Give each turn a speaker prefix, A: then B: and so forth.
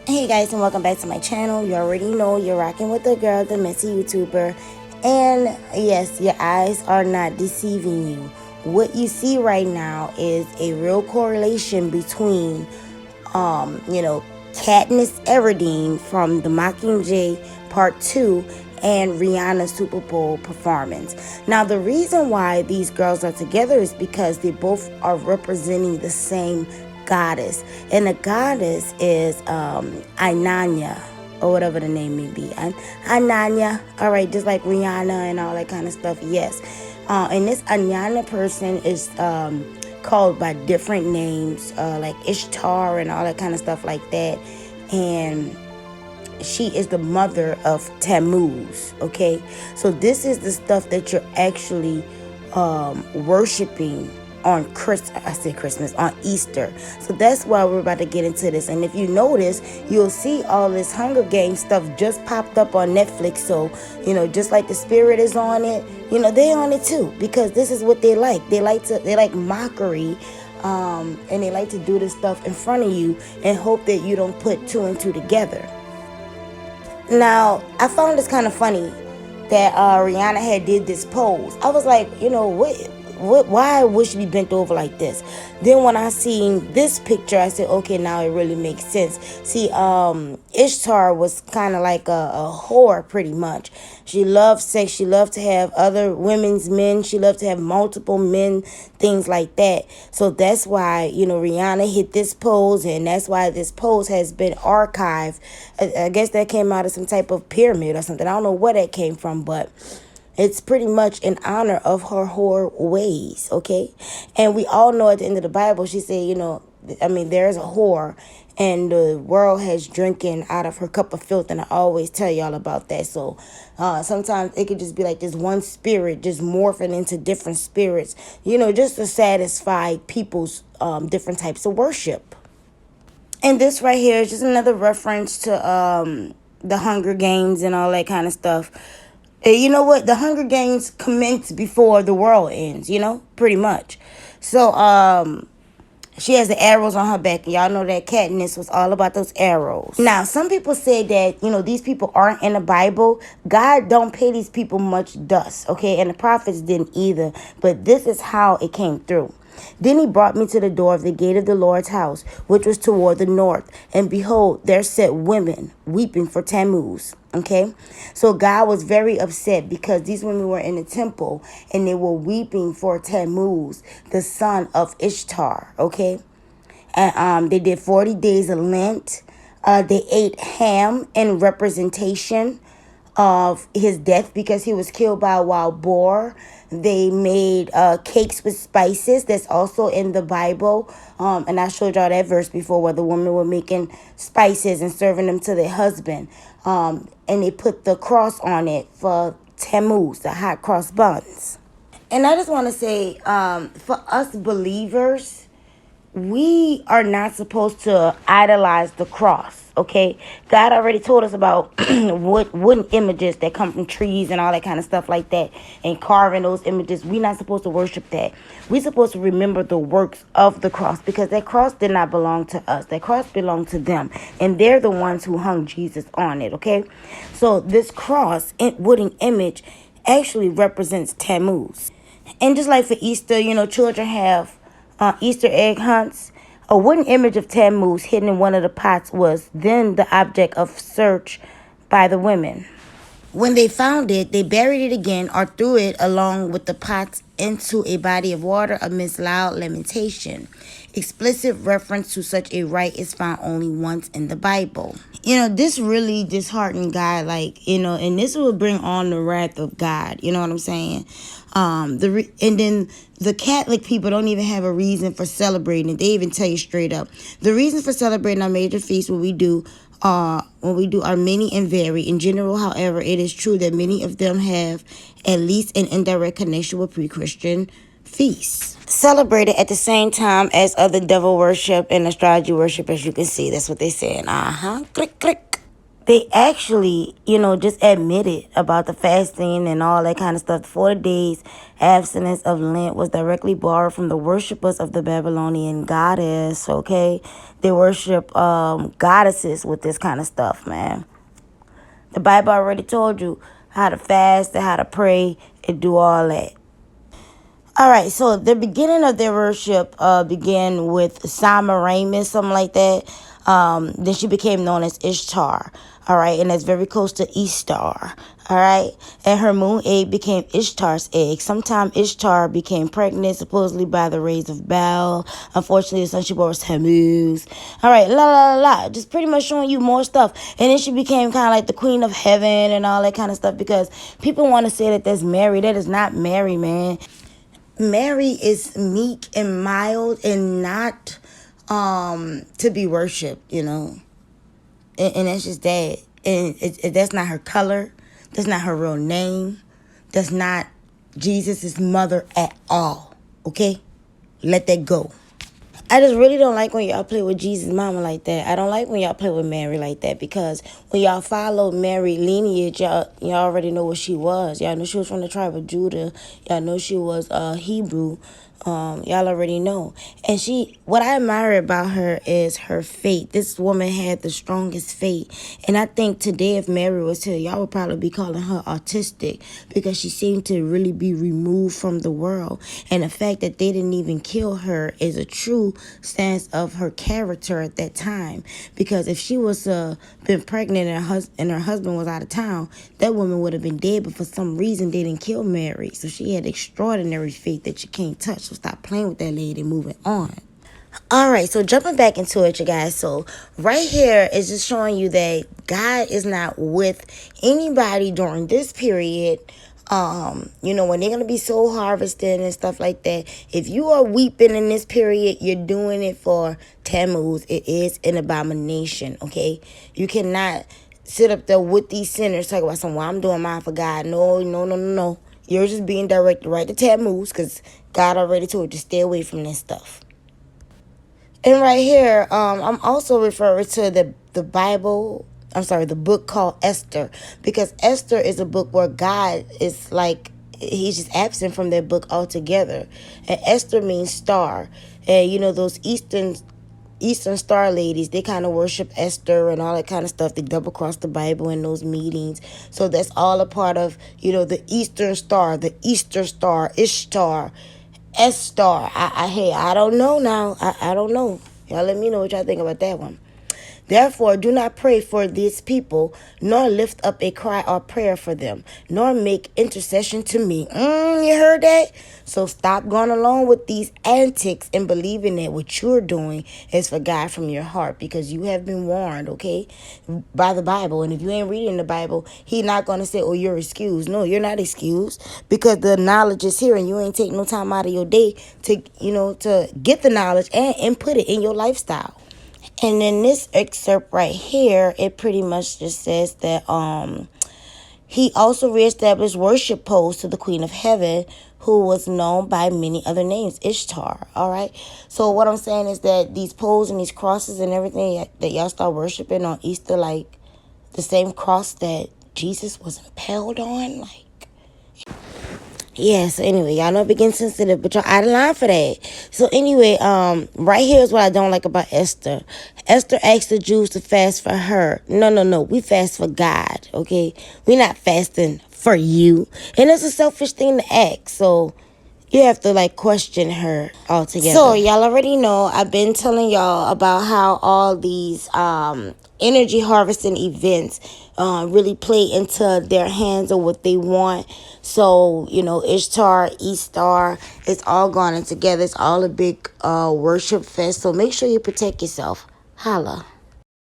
A: Hey guys, and welcome back to my channel. You already know you're rocking with the girl, the messy YouTuber. And yes, your eyes are not deceiving you. What you see right now is a real correlation between Katniss Everdeen from The Mockingjay Part 2 and Rihanna's Super Bowl performance. Now, the reason why these girls are together is because they both are representing the same goddess. And the goddess is Inanna, or whatever the name may be. Inanna, all right, just like Rihanna and all that kind of stuff, yes. And this Inanna person is called by different names, like Ishtar and all that kind of stuff like that. And she is the mother of Tammuz, okay? So this is the stuff that you're actually worshiping on Christmas, on Easter. So that's why we're about to get into this. And if you notice, you'll see all this Hunger Games stuff just popped up on Netflix. So, just like the Spirit is on it, they on it too, because this is what they like. They like mockery. And they like to do this stuff in front of you and hope that you don't put two and two together. Now, I found this kind of funny that Rihanna had did this pose. I was like, why would she be bent over like this? Then when I seen this picture, I said, okay, now it really makes sense. See, Ishtar was kind of like a whore, pretty much. She loved sex. She loved to have other women's men. She loved to have multiple men, things like that. So that's why, Rihanna hit this pose, and that's why this pose has been archived. I guess that came out of some type of pyramid or something. I don't know where that came from, but it's pretty much in honor of her whore ways, okay? And we all know at the end of the Bible, she said, there's a whore, and the world has drinking out of her cup of filth, and I always tell y'all about that. So sometimes it could just be like this one spirit just morphing into different spirits, just to satisfy people's different types of worship. And this right here is just another reference to the Hunger Games and all that kind of stuff. You know what? The Hunger Games commence before the world ends, pretty much. So, she has the arrows on her back. And y'all know that Katniss was all about those arrows. Now, some people say that, these people aren't in the Bible. God don't pay these people much dust, okay? And the prophets didn't either. But this is how it came through. Then he brought me to the door of the gate of the Lord's house, which was toward the north. And behold, there sat women weeping for Tammuz. Okay, so God was very upset because these women were in the temple and they were weeping for Tammuz, the son of Ishtar. Okay, and they did 40 days of Lent. They ate ham in representation of his death because he was killed by a wild boar. They made cakes with spices. That's also in the Bible. And I showed y'all that verse before where the women were making spices and serving them to their husband. And they put the cross on it for Tammuz, the hot cross buns. And I just want to say, for us believers, we are not supposed to idolize the cross, okay? God already told us about wooden images that come from trees and all that kind of stuff like that, and carving those images. We're not supposed to worship that. We're supposed to remember the works of the cross, because that cross did not belong to us. That cross belonged to them, and they're the ones who hung Jesus on it, okay? So this cross, wooden image, actually represents Tammuz. And just like for Easter, children have Easter egg hunts. A wooden image of Tammuz hidden in one of the pots was then the object of search by the women. When they found it, they buried it again or threw it along with the pots into a body of water amidst loud lamentation. Explicit reference to such a rite is found only once in the Bible. This really disheartened God, and this will bring on the wrath of God. You know what I'm saying? And then the Catholic people don't even have a reason for celebrating it. They even tell you straight up. The reasons for celebrating our major feasts, what we do are many and vary. In general, however, it is true that many of them have at least an indirect connection with pre-Christian feasts. Celebrated at the same time as other devil worship and astrology worship, as you can see. That's what they're saying. Click, click. they actually, just admitted about the fasting and all that kind of stuff. The 40 days abstinence of Lent was directly borrowed from the worshippers of the Babylonian goddess, okay? They worship goddesses with this kind of stuff, man. The Bible already told you how to fast and how to pray and do all that. All right, so the beginning of their worship began with Semiramis, something like that. Then she became known as Ishtar. All right, and that's very close to Ishtar. All right, and her moon egg became Ishtar's egg. Sometime Ishtar became pregnant, supposedly by the rays of Baal. Unfortunately, the son she bore was Tammuz. All right, la la la la. Just pretty much showing you more stuff. And then she became kind of like the queen of heaven and all that kind of stuff because people want to say that that's Mary. That is not Mary, man. Mary is meek and mild and not to be worshipped, and that's just that. And that's not her color. That's not her real name. That's not Jesus' mother at all. Okay? Let that go. I just really don't like when y'all play with Jesus' mama like that. I don't like when y'all play with Mary like that because when y'all follow Mary lineage, y'all already know what she was. Y'all know she was from the tribe of Judah. Y'all know she was Hebrew. Y'all already know. And what I admire about her is her faith. This woman had the strongest faith. And I think today if Mary was here, y'all would probably be calling her autistic because she seemed to really be removed from the world. And the fact that they didn't even kill her is a true stance of her character at that time. Because if she was been pregnant and her husband was out of town, that woman would have been dead. But for some reason, they didn't kill Mary. So she had extraordinary faith that you can't touch. So stop playing with that lady and moving on. All right, so jumping back into it, you guys. So right here is just showing you that God is not with anybody during this period. When they're going to be soul harvesting and stuff like that. If you are weeping in this period, you're doing it for Tammuz. It is an abomination, okay? You cannot sit up there with these sinners talking about something, well, I'm doing mine for God. No, no, no, no, no. You're just being directed right to Tammuz because God already told you to stay away from this stuff. And right here, I'm also referring to the Bible. I'm sorry, the book called Esther, because Esther is a book where God is like, he's just absent from that book altogether. And Esther means star. And those Eastern Star ladies, they kind of worship Esther and all that kind of stuff. They double cross the Bible in those meetings. So that's all a part of, the Eastern Star, the Easter Star, Ishtar, Ishtar. I don't know now. I don't know. Y'all let me know what y'all think about that one. Therefore, do not pray for these people, nor lift up a cry or prayer for them, nor make intercession to me. You heard that? So stop going along with these antics and believing that what you're doing is for God from your heart, because you have been warned, okay, by the Bible. And if you ain't reading the Bible, he's not going to say, oh, you're excused. No, you're not excused, because the knowledge is here and you ain't taking no time out of your day to, to get the knowledge and put it in your lifestyle. And in this excerpt right here, it pretty much just says that he also reestablished worship poles to the Queen of Heaven, who was known by many other names, Ishtar. All right. So what I'm saying is that these poles and these crosses and everything that y'all start worshiping on Easter, like the same cross that Jesus was impaled on, like. Yeah, so anyway, y'all know it begins sensitive, but y'all out of line for that. So anyway, right here is what I don't like about Esther. Esther asked the Jews to fast for her. No. We fast for God, okay? We're not fasting for you. And it's a selfish thing to ask, so you have to question her altogether. So y'all already know I've been telling y'all about how all these energy harvesting events really play into their hands or what they want. So Ishtar, Ishtar, it's all gone in together. It's all a big worship fest. So make sure you protect yourself. Holla.